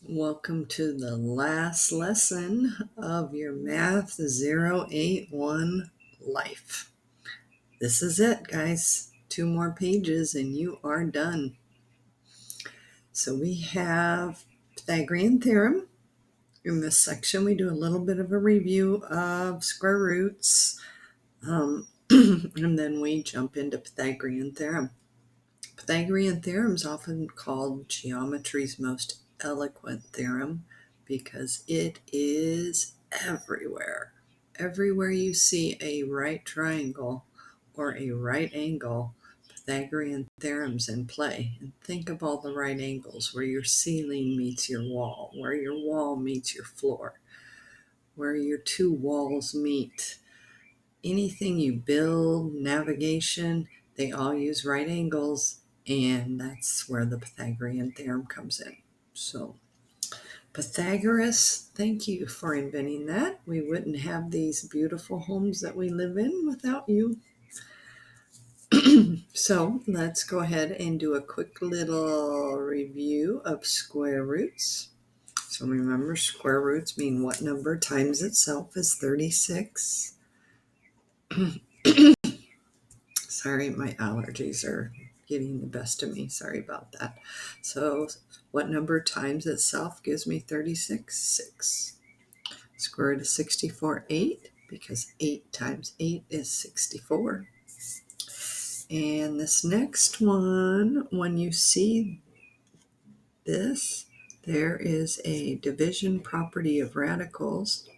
Welcome to the last lesson of your Math 081 life. This is it, guys. 2 more pages and you are done. So we have Pythagorean Theorem. In this section, we do a little bit of a review of square roots, and then we jump into Pythagorean Theorem. Pythagorean Theorem is often called geometry's most eloquent theorem because it is everywhere. Everywhere you see a right triangle or a right angle, Pythagorean theorem's in play. And think of all the right angles where your ceiling meets your wall, where your wall meets your floor, where your two walls meet. Anything you build, navigation, they all use right angles, and that's where the Pythagorean theorem comes in. So Pythagoras, thank you for inventing that. We wouldn't have these beautiful homes that we live in without you. So let's go ahead and do a quick little review of square roots. So remember, square roots mean what number times itself is 36. Sorry, my allergies are getting the best of me. Sorry about that. So what number times itself gives me 36? 6. Square root of 64, 8, because 8 times 8 is 64. And this next one, when you see this, there is a division property of radicals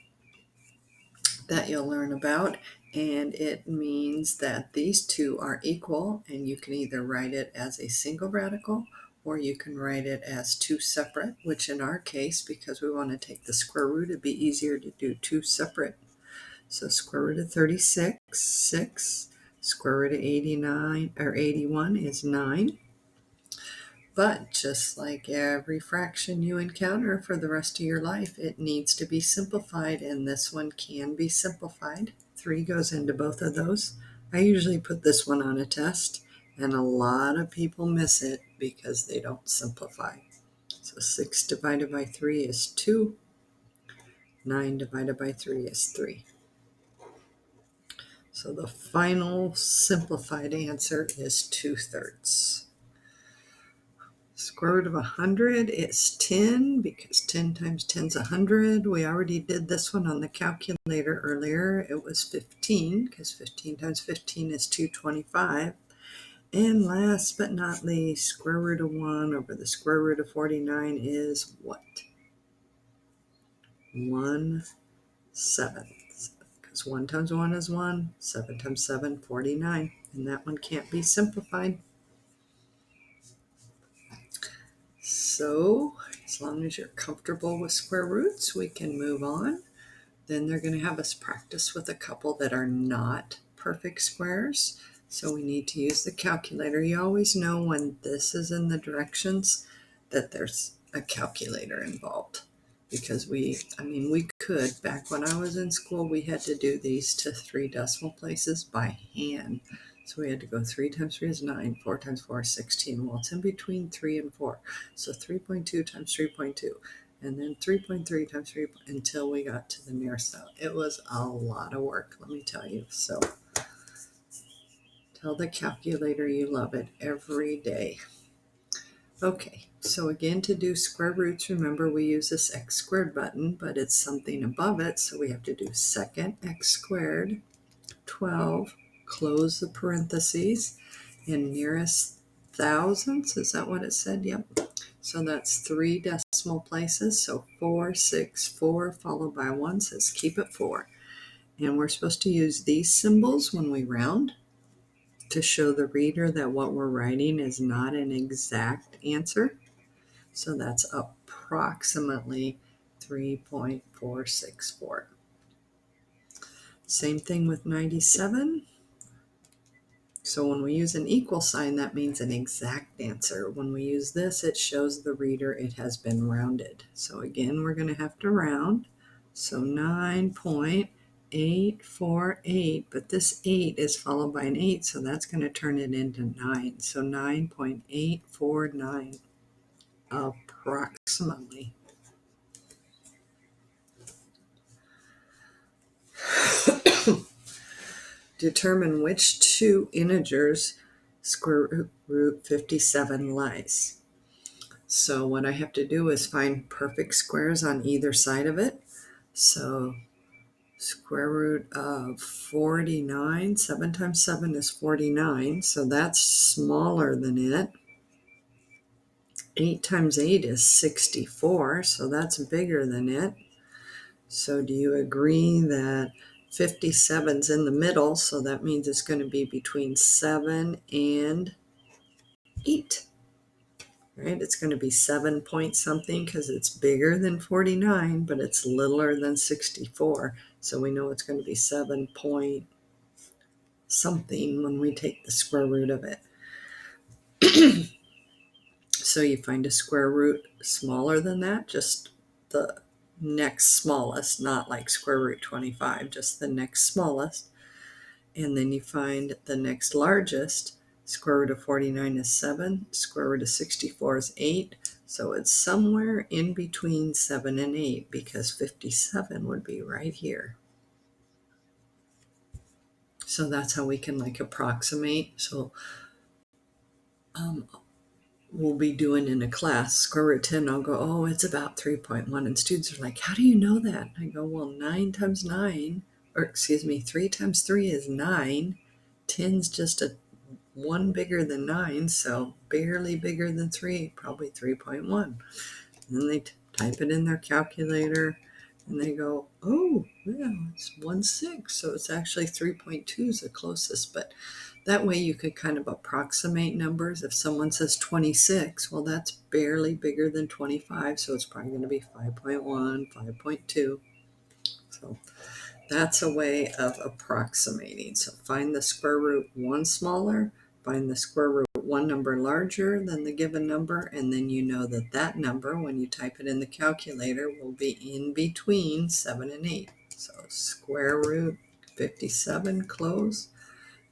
that you'll learn about, and it means that these two are equal, and you can either write it as a single radical or you can write it as two separate, which in our case, because we want to take the square root, it'd be easier to do two separate. So square root of 36, 6. Square root of 89 or 81 is 9. But just like every fraction you encounter for the rest of your life, it needs to be simplified, and this one can be simplified. 3 goes into both of those. I usually put this one on a test, and a lot of people miss it because they don't simplify. So 6 divided by 3 is 2. 9 divided by 3 is 3. So the final simplified answer is 2/3. Square root of 100 is 10, because 10 times 10 is 100. We already did this one on the calculator earlier. It was 15, because 15 times 15 is 225. And last but not least, square root of 1 over the square root of 49 is what? 1/7. Because 1 times 1 is 1, 7 times 7, 49. And that one can't be simplified. So as long as you're comfortable with square roots, we can move on. Then they're going to have us practice with a couple that are not perfect squares. So we need to use the calculator. You always know when this is in the directions that there's a calculator involved. Because we could, back when I was in school, we had to do these to 3 decimal places by hand. So we had to go 3 times 3 is 9, 4 times 4 is 16. Well, it's in between 3 and 4. So 3.2 times 3.2. And then 3.3 times 3 until we got to the nearest cell. It was a lot of work, let me tell you. So tell the calculator you love it every day. Okay, so again, to do square roots, remember we use this x squared button, but it's something above it, so we have to do second x squared, 12, close the parentheses, and nearest thousandths, is that what it said? Yep. So that's 3 decimal places, so 4, 6, 4, followed by 1 says keep it 4. And we're supposed to use these symbols when we round to show the reader that what we're writing is not an exact answer. So that's approximately 3.464. Same thing with 97. So when we use an equal sign, that means an exact answer. When we use this, it shows the reader it has been rounded. So again, we're going to have to round. So 9.848, but this 8 is followed by an 8, so that's going to turn it into 9. So 9.849 approximately. Determine which two integers square root 57 lies. So what I have to do is find perfect squares on either side of it. So square root of 49, 7 times 7 is 49, so that's smaller than it. 8 times 8 is 64, so that's bigger than it. So do you agree that 57's in the middle, so that means it's going to be between 7 and 8, right? It's going to be 7 point something because it's bigger than 49, but it's littler than 64. So we know it's going to be 7 point something when we take the square root of it. So you find a square root smaller than that, just the next smallest, not like square root 25, just the next smallest. And then you find the next largest. Square root of 49 is 7, square root of 64 is 8. So it's somewhere in between 7 and 8 because 57 would be right here. So that's how we can like approximate. So we'll be doing in a class, square root 10, I'll go, oh, it's about 3.1. And students are like, how do you know that? I go, well, 3 times 3 is 9. 10's just a 1 bigger than 9, so barely bigger than 3, probably 3.1. And then they type it in their calculator, and they go, oh, yeah, it's 1/6, so it's actually 3.2 is the closest. But that way you could kind of approximate numbers. If someone says 26, well, that's barely bigger than 25, so it's probably going to be 5.1, 5.2. So that's a way of approximating. So find the square root 1 smaller, find the square root 1 number larger than the given number, and then you know that that number, when you type it in the calculator, will be in between 7 and 8. So square root 57, close.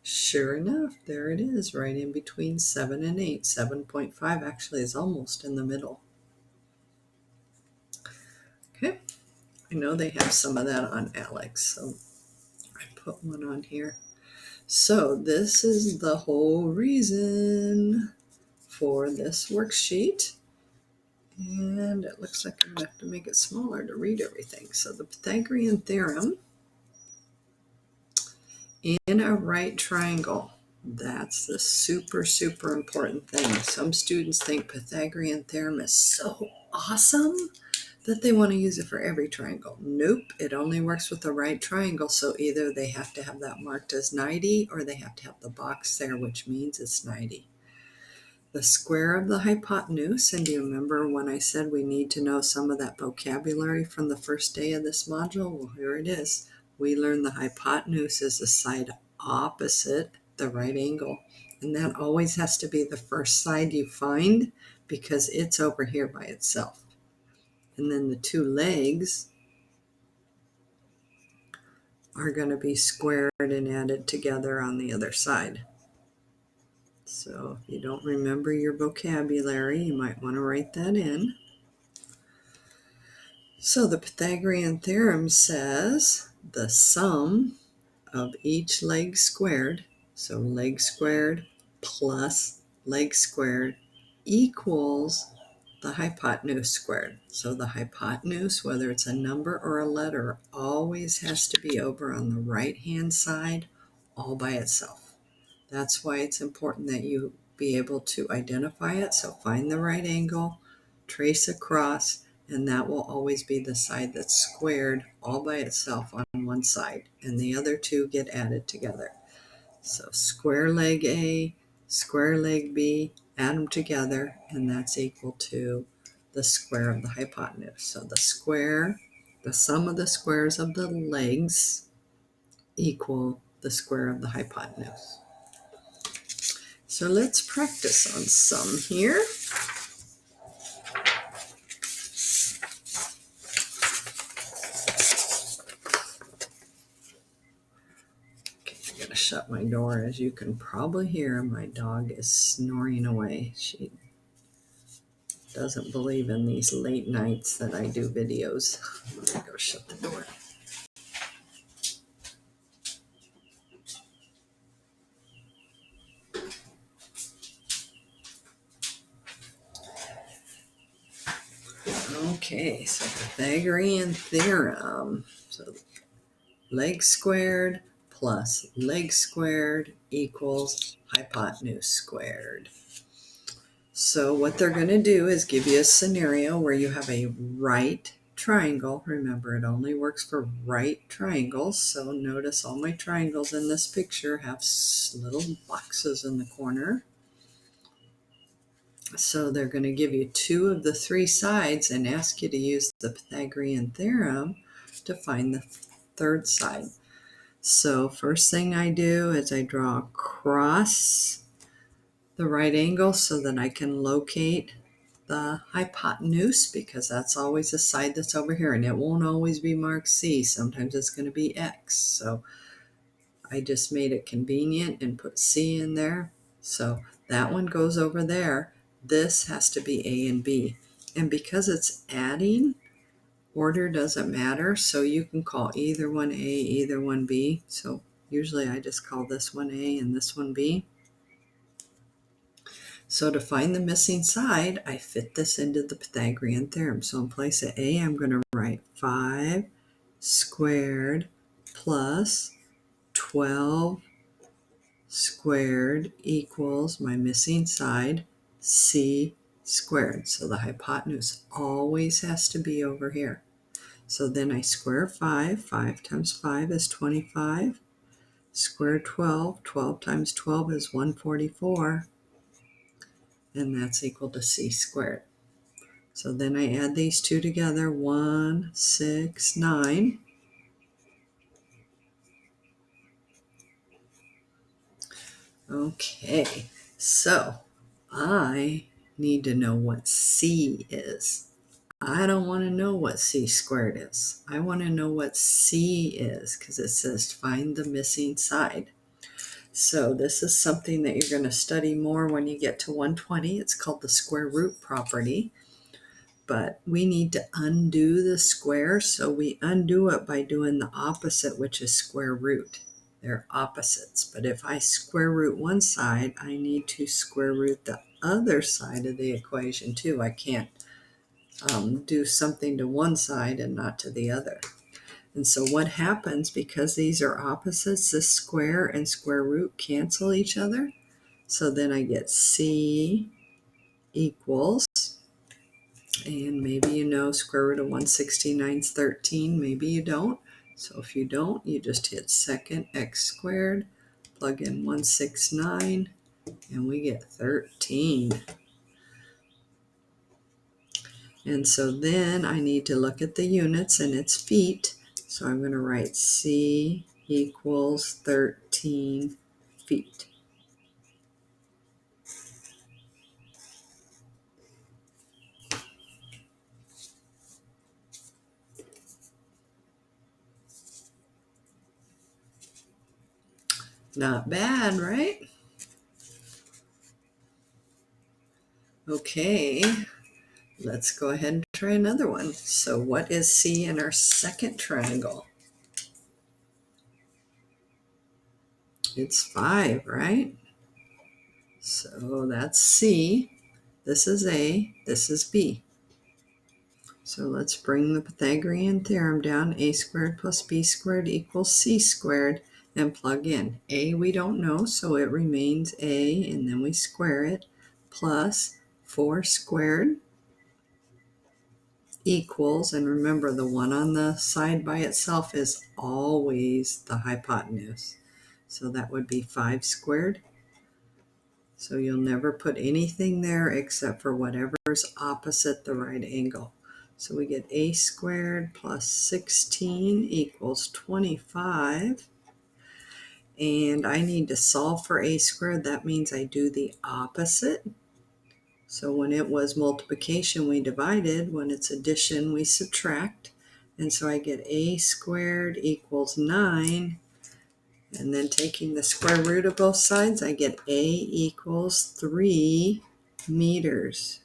Sure enough, there it is, right in between 7 and 8. 7.5 actually is almost in the middle. Okay, I know they have some of that on Alex, so I put one on here. So this is the whole reason for this worksheet. And it looks like I'm going to have to make it smaller to read everything. So the Pythagorean Theorem in a right triangle. That's the super, super important thing. Some students think Pythagorean Theorem is so awesome that they want to use it for every triangle. Nope, it only works with the right triangle. So either they have to have that marked as 90 or they have to have the box there, which means it's 90. The square of the hypotenuse, and do you remember when I said we need to know some of that vocabulary from the first day of this module? Well, here it is. We learned the hypotenuse is the side opposite the right angle, and that always has to be the first side you find because it's over here by itself. And then the two legs are going to be squared and added together on the other side. So if you don't remember your vocabulary, you might want to write that in. So the Pythagorean theorem says the sum of each leg squared, so leg squared plus leg squared, equals the hypotenuse squared. So the hypotenuse, whether it's a number or a letter, always has to be over on the right-hand side all by itself. That's why it's important that you be able to identify it. So find the right angle, trace across, and that will always be the side that's squared all by itself on one side, and the other two get added together. So square leg A, square leg B, add them together, and that's equal to the square of the hypotenuse. So the sum of the squares of the legs equal the square of the hypotenuse. So let's practice on some here. Okay, I'm going to shut my door. As you can probably hear, my dog is snoring away. She doesn't believe in these late nights that I do videos. I'm going to go shut the door. Okay, so Pythagorean Theorem. So leg squared plus leg squared equals hypotenuse squared. So what they're going to do is give you a scenario where you have a right triangle. Remember, it only works for right triangles. So notice all my triangles in this picture have little boxes in the corner. So they're going to give you two of the three sides and ask you to use the Pythagorean theorem to find the third side. So first thing I do is I draw across the right angle so that I can locate the hypotenuse, because that's always the side that's over here, and it won't always be marked C. Sometimes it's going to be X. So I just made it convenient and put C in there. So that one goes over there. This has to be A and B. And because it's adding, order doesn't matter. So you can call either one A, either one B. So usually I just call this one A and this one B. So to find the missing side, I fit this into the Pythagorean theorem. So in place of A, I'm going to write 5 squared plus 12 squared equals my missing side, C squared. So the hypotenuse always has to be over here. So then I square 5. 5 times 5 is 25. Square 12. 12 times 12 is 144. And that's equal to C squared. So then I add these two together, 169. Okay, so I need to know what C is. I don't want to know what C squared is. I want to know what C is because it says find the missing side. So this is something that you're going to study more when you get to 120. It's called the square root property. But we need to undo the square, so we undo it by doing the opposite, which is square root. They're opposites. But if I square root one side, I need to square root the other side of the equation too. I can't do something to one side and not to the other. And so what happens, because these are opposites, the square and square root cancel each other. So then I get C equals, and maybe you know square root of 169 is 13, maybe you don't. So if you don't, you just hit second x squared, plug in 169, and we get 13. And so then I need to look at the units, and it's feet. So I'm going to write C equals 13 feet. Not bad, right? Okay, let's go ahead and try another one. So what is C in our second triangle? It's 5, right? So that's C. This is A. This is B. So let's bring the Pythagorean theorem down. A squared plus B squared equals C squared, and plug in. A we don't know, so it remains A, and then we square it, plus 4 squared equals, and remember the one on the side by itself is always the hypotenuse. So that would be 5 squared. So you'll never put anything there except for whatever's opposite the right angle. So we get A squared plus 16 equals 25. And I need to solve for A squared. That means I do the opposite. So when it was multiplication, we divided. When it's addition, we subtract. And so I get A squared equals 9. And then taking the square root of both sides, I get A equals 3 meters.